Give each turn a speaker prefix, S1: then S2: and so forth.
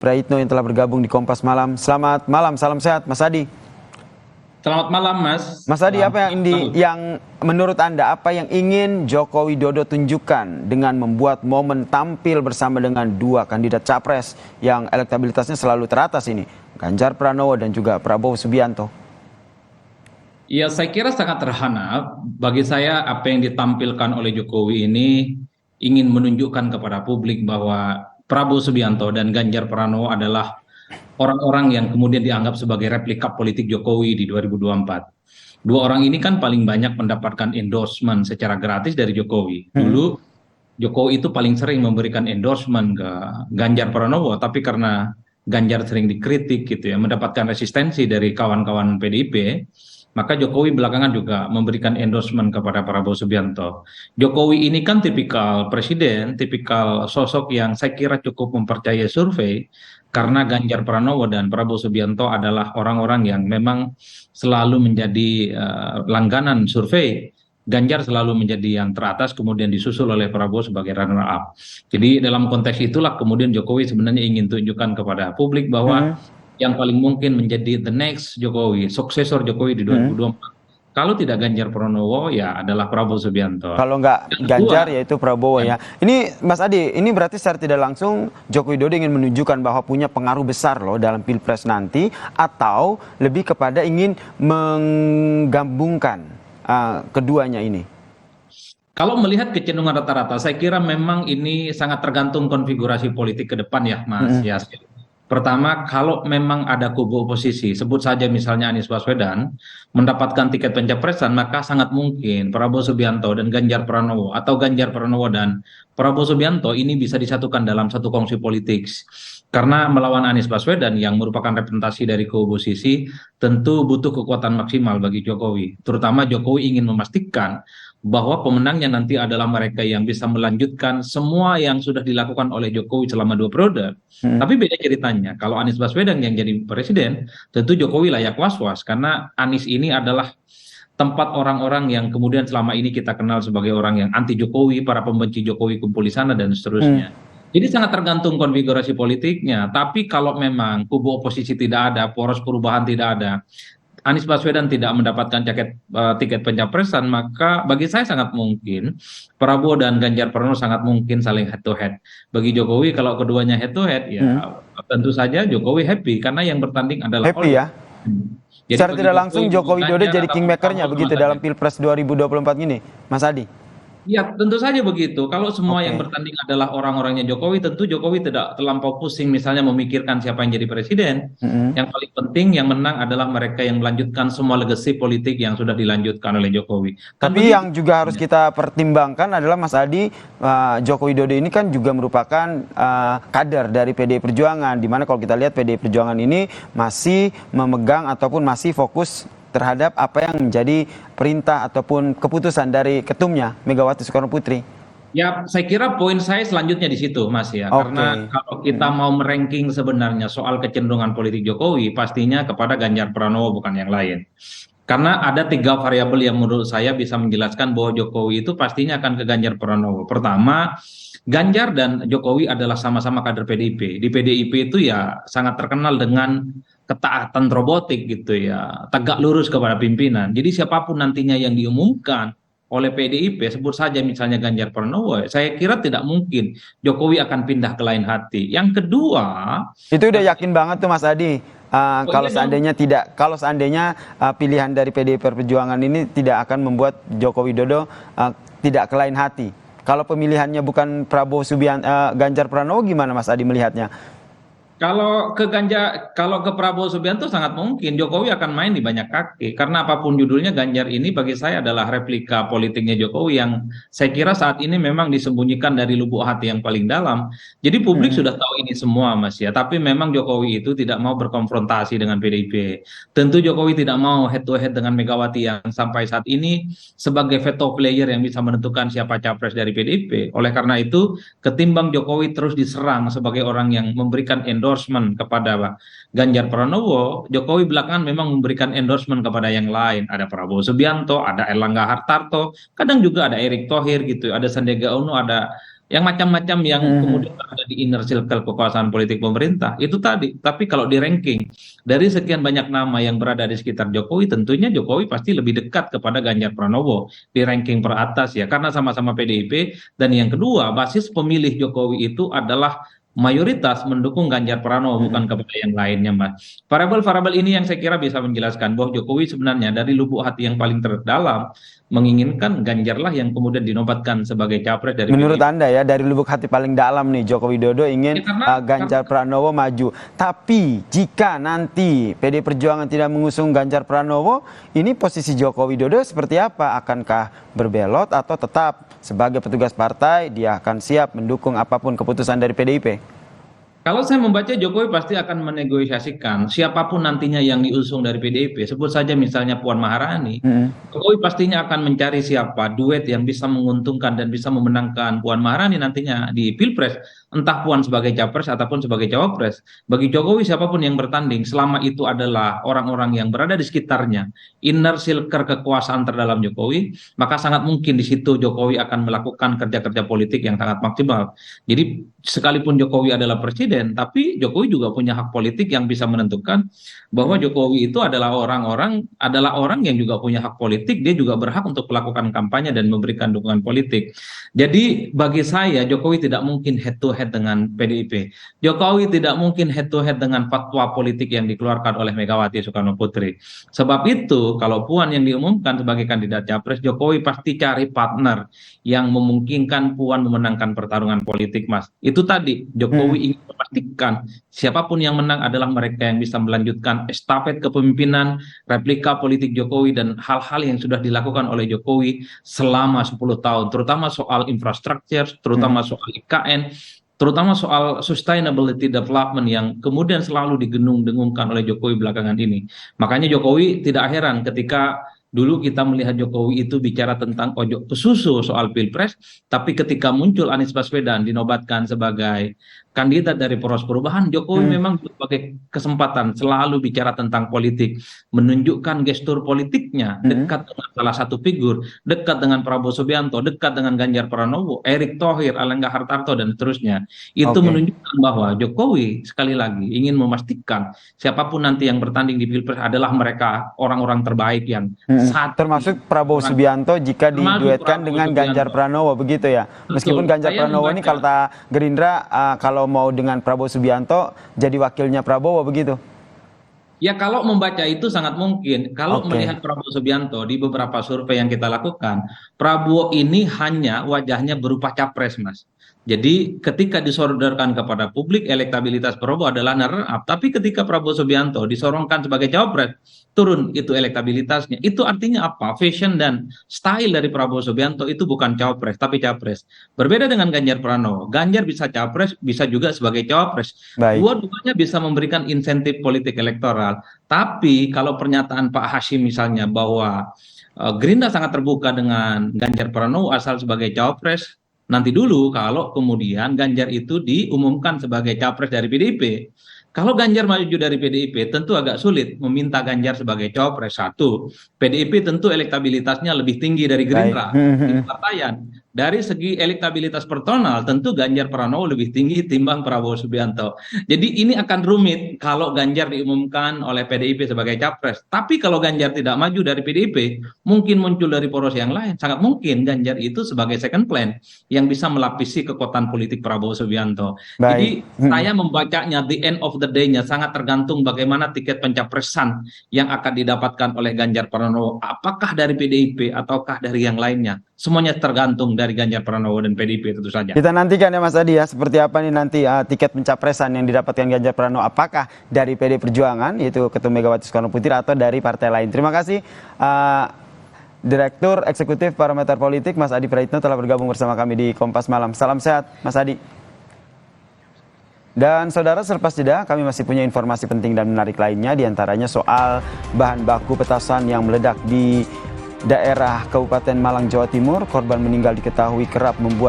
S1: Praitno yang telah bergabung di Kompas Malam. Selamat malam, salam sehat Mas Adi.
S2: Selamat malam, Mas.
S1: Mas Adi, apa
S2: Selamat.
S1: yang menurut Anda, apa yang ingin Joko Widodo tunjukkan dengan membuat momen tampil bersama dengan dua kandidat capres yang elektabilitasnya selalu teratas ini, Ganjar Pranowo dan juga Prabowo Subianto?
S2: Ya, saya kira sangat sederhana. Bagi saya, apa yang ditampilkan oleh Jokowi ini ingin menunjukkan kepada publik bahwa Prabowo Subianto dan Ganjar Pranowo adalah orang-orang yang kemudian dianggap sebagai replika politik Jokowi di 2024. Dua orang ini kan paling banyak mendapatkan endorsement secara gratis dari Jokowi. Dulu Jokowi itu paling sering memberikan endorsement ke Ganjar Pranowo, tapi karena Ganjar sering dikritik gitu ya, mendapatkan resistensi dari kawan-kawan PDIP, maka Jokowi belakangan juga memberikan endorsement kepada Prabowo Subianto. Jokowi ini kan tipikal presiden, tipikal sosok yang saya kira cukup mempercayai survei, karena Ganjar Pranowo dan Prabowo Subianto adalah orang-orang yang memang selalu menjadi langganan survei. Ganjar selalu menjadi yang teratas, kemudian disusul oleh Prabowo sebagai runner up. Jadi dalam konteks itulah kemudian Jokowi sebenarnya ingin tunjukkan kepada publik bahwa yang paling mungkin menjadi the next Jokowi, suksesor Jokowi di 2024. Kalau tidak Ganjar Pranowo, ya adalah Prabowo Subianto.
S1: Kalau nggak
S2: Yang kedua,
S1: Ganjar yaitu Prabowo
S2: ya,
S1: ya. Ini Mas Adi, ini berarti secara tidak langsung Joko Widodo ingin menunjukkan bahwa punya pengaruh besar loh dalam Pilpres nanti, atau lebih kepada ingin menggabungkan keduanya ini.
S2: kalau melihat kecenderungan rata-rata, saya kira memang ini sangat tergantung konfigurasi politik ke depan ya, Mas Yasir. Pertama, kalau memang ada kubu oposisi, sebut saja misalnya Anies Baswedan, mendapatkan tiket pencapresan, maka sangat mungkin Prabowo Subianto dan Ganjar Pranowo, atau Ganjar Pranowo dan Prabowo Subianto ini bisa disatukan dalam satu kongsi politik. Karena melawan Anies Baswedan yang merupakan representasi dari kubu oposisi, tentu butuh kekuatan maksimal bagi Jokowi. Terutama Jokowi ingin memastikan bahwa pemenangnya nanti adalah mereka yang bisa melanjutkan semua yang sudah dilakukan oleh Jokowi selama 2 periode. Tapi beda ceritanya, kalau Anies Baswedan yang jadi presiden, tentu Jokowi layak was-was, karena Anies ini adalah tempat orang-orang yang kemudian selama ini kita kenal sebagai orang yang anti Jokowi, para pembenci Jokowi kumpul di sana, dan seterusnya. Jadi sangat tergantung konfigurasi politiknya. Tapi kalau memang kubu oposisi tidak ada, poros perubahan tidak ada, Anies Baswedan tidak mendapatkan tiket pencapresan, maka bagi saya sangat mungkin Prabowo dan Ganjar Pranowo sangat mungkin saling head to head. Bagi Jokowi, kalau keduanya head to head, ya tentu saja Jokowi happy karena yang bertanding adalah
S1: Happy ya.
S2: Jadi
S1: Secara
S2: bagi
S1: tidak langsung Joko Widodo
S2: Ganjar
S1: jadi
S2: atau
S1: kingmakernya
S2: Prabowo
S1: begitu
S2: sama
S1: dalam
S2: saja.
S1: Pilpres 2024 ini, Mas Adi.
S2: Ya, tentu saja begitu. Kalau semua yang
S1: Oke.
S2: bertanding adalah orang-orangnya Jokowi, tentu Jokowi tidak terlampau pusing misalnya memikirkan siapa yang jadi presiden. Yang paling penting yang menang adalah mereka yang melanjutkan semua legasi politik yang sudah dilanjutkan oleh Jokowi. Kan
S1: Tapi
S2: begitu?
S1: yang juga harus kita pertimbangkan adalah Mas Adi, Joko Widodo ini kan juga merupakan kader dari PDI Perjuangan, di mana kalau kita lihat PDI Perjuangan ini masih memegang ataupun masih fokus terhadap apa yang menjadi perintah ataupun keputusan dari ketumnya Megawati Soekarno Putri.
S2: Ya, saya kira poin saya selanjutnya di situ, Mas ya. Karena
S1: Oke.
S2: kalau kita mau meranking sebenarnya soal kecenderungan politik Jokowi, pastinya kepada Ganjar Pranowo bukan yang lain. Karena ada 3 variabel yang menurut saya bisa menjelaskan bahwa Jokowi itu pastinya akan ke Ganjar Pranowo. Pertama, Ganjar dan Jokowi adalah sama-sama kader PDIP. Di PDIP itu ya sangat terkenal dengan ketaatan robotik gitu ya, tegak lurus kepada pimpinan. Jadi siapapun nantinya yang diumumkan oleh PDIP, sebut saja misalnya Ganjar Pranowo, saya kira tidak mungkin Jokowi akan pindah ke lain hati. Yang kedua,
S1: Itu udah yakin banget tuh Mas Adi.
S2: oh
S1: Kalau
S2: iya dong.
S1: seandainya tidak, kalau seandainya pilihan dari PDI Perjuangan ini tidak akan membuat Joko Widodo tidak ke lain hati. Kalau pemilihannya bukan Ganjar Pranowo, gimana Mas Adi melihatnya?
S2: Kalau ke Prabowo Subianto sangat mungkin Jokowi akan main di banyak kaki, karena apapun judulnya Ganjar ini bagi saya adalah replika politiknya Jokowi yang saya kira saat ini memang disembunyikan dari lubuk hati yang paling dalam. Jadi publik sudah tahu ini semua, Mas ya. Tapi memang Jokowi itu tidak mau berkonfrontasi dengan PDIP. Tentu Jokowi tidak mau head to head dengan Megawati yang sampai saat ini sebagai veto player yang bisa menentukan siapa capres dari PDIP. Oleh karena itu, ketimbang Jokowi terus diserang sebagai orang yang memberikan endorsement kepada Ganjar Pranowo, Jokowi belakangan memang memberikan endorsement kepada yang lain. Ada Prabowo Subianto, ada Erlangga Hartarto, kadang juga ada Erick Thohir gitu, ada Sandiaga Uno, ada yang macam-macam yang kemudian ada di inner circle kekuasaan politik pemerintah itu tadi. Tapi kalau di ranking dari sekian banyak nama yang berada di sekitar Jokowi, tentunya Jokowi pasti lebih dekat kepada Ganjar Pranowo di ranking teratas ya, karena sama-sama PDIP. Dan yang kedua, basis pemilih Jokowi itu adalah mayoritas mendukung Ganjar Pranowo, bukan kepada yang lainnya, Mas. Variabel-variabel ini yang saya kira bisa menjelaskan bahwa Jokowi sebenarnya dari lubuk hati yang paling terdalam menginginkan Ganjarlah yang kemudian dinobatkan sebagai capres dari
S1: Menurut
S2: PDIP.
S1: Anda ya, dari lubuk hati paling dalam nih, Joko Widodo ingin
S2: Ya, karena
S1: Ganjar Pranowo maju. Tapi jika nanti PD Perjuangan tidak mengusung Ganjar Pranowo, ini posisi Joko Widodo seperti apa? Akankah berbelot atau tetap sebagai petugas partai dia akan siap mendukung apapun keputusan dari PDIP?
S2: kalau saya membaca Jokowi pasti akan menegosiasikan siapapun nantinya yang diusung dari PDIP, sebut saja misalnya Puan Maharani. Jokowi pastinya akan mencari siapa duet yang bisa menguntungkan dan bisa memenangkan Puan Maharani nantinya di Pilpres, entah Puan sebagai capres ataupun sebagai cawapres. Bagi Jokowi siapapun yang bertanding selama itu adalah orang-orang yang berada di sekitarnya, inner circle kekuasaan terdalam Jokowi, maka sangat mungkin di situ Jokowi akan melakukan kerja-kerja politik yang sangat maksimal. Jadi sekalipun Jokowi adalah presiden, tapi Jokowi juga punya hak politik yang bisa menentukan bahwa Jokowi itu adalah orang yang juga punya hak politik, dia juga berhak untuk melakukan kampanye dan memberikan dukungan politik. Jadi bagi saya Jokowi tidak mungkin head to head dengan PDIP. Jokowi tidak mungkin head to head dengan fatwa politik yang dikeluarkan oleh Megawati Soekarno Putri. Sebab itu kalau Puan yang diumumkan sebagai kandidat capres, Jokowi pasti cari partner yang memungkinkan Puan memenangkan pertarungan politik, Mas. Itu tadi, Jokowi ingin memastikan siapapun yang menang adalah mereka yang bisa melanjutkan estafet kepemimpinan, replika politik Jokowi, dan hal-hal yang sudah dilakukan oleh Jokowi selama 10 tahun, terutama soal infrastruktur, terutama soal IKN, terutama soal sustainability development yang kemudian selalu digenung-dengungkan oleh Jokowi belakangan ini. Makanya Jokowi tidak heran ketika dulu kita melihat Jokowi itu bicara tentang ojo ke susu soal Pilpres, tapi ketika muncul Anies Baswedan dinobatkan sebagai kandidat dari Poros Perubahan, Jokowi memang sebagai kesempatan selalu bicara tentang politik, menunjukkan gestur politiknya, dekat dengan salah satu figur, dekat dengan Prabowo Subianto, dekat dengan Ganjar Pranowo, Erick Thohir, Erlangga Hartarto, dan seterusnya. Itu menunjukkan bahwa Jokowi sekali lagi ingin memastikan siapapun nanti yang bertanding di Pilpres adalah mereka orang-orang terbaik yang
S1: termasuk Prabowo Subianto jika diduetkan dengan Ganjar Pranowo, begitu ya. Meskipun Ganjar Pranowo ini kalau Gerindra kalau mau dengan Prabowo Subianto jadi wakilnya Prabowo, begitu.
S2: Ya kalau membaca itu sangat mungkin. Kalau melihat Prabowo Subianto di beberapa survei yang kita lakukan, Prabowo ini hanya wajahnya berupa capres, Mas. Jadi ketika disodorkan kepada publik elektabilitas Prabowo adalah runner up, tapi ketika Prabowo Subianto disorongkan sebagai cawapres, turun itu elektabilitasnya. Itu artinya apa? Fashion dan style dari Prabowo Subianto itu bukan cawapres tapi capres. Berbeda dengan Ganjar Pranowo. Ganjar bisa capres, bisa juga sebagai cawapres. Dua-duanya bisa memberikan insentif politik elektoral. Tapi kalau pernyataan Pak Hasyim misalnya bahwa Gerindra sangat terbuka dengan Ganjar Pranowo asal sebagai cawapres, nanti dulu kalau kemudian Ganjar itu diumumkan sebagai capres dari PDIP. Kalau Ganjar maju dari PDIP tentu agak sulit meminta Ganjar sebagai cawapres. Satu, PDIP tentu elektabilitasnya lebih tinggi dari Gerindra di partaian. Dari segi elektabilitas personal tentu Ganjar Pranowo lebih tinggi timbang Prabowo Subianto. Jadi ini akan rumit kalau Ganjar diumumkan oleh PDIP sebagai capres. Tapi kalau Ganjar tidak maju dari PDIP, mungkin muncul dari poros yang lain. Sangat mungkin Ganjar itu sebagai second plan yang bisa melapisi kekuatan politik Prabowo Subianto. Jadi saya membacanya the end of the day-nya sangat tergantung bagaimana tiket pencapresan yang akan didapatkan oleh Ganjar Pranowo. Apakah dari PDIP ataukah dari yang lainnya? Semuanya tergantung dari Ganjar Pranowo dan PDIP tentu saja.
S1: Kita nantikan ya Mas Adi ya, seperti apa nih nanti tiket pencapresan yang didapatkan Ganjar Pranowo. Apakah dari PD Perjuangan, yaitu Ketua Megawati Soekarno Putri, atau dari partai lain. Terima kasih Direktur Eksekutif Parameter Politik Mas Adi Praitno telah bergabung bersama kami di Kompas Malam. Salam sehat Mas Adi. Dan saudara, selepas jeda kami masih punya informasi penting dan menarik lainnya, diantaranya soal bahan baku petasan yang meledak di daerah Kabupaten Malang, Jawa Timur. Korban meninggal diketahui kerap membuat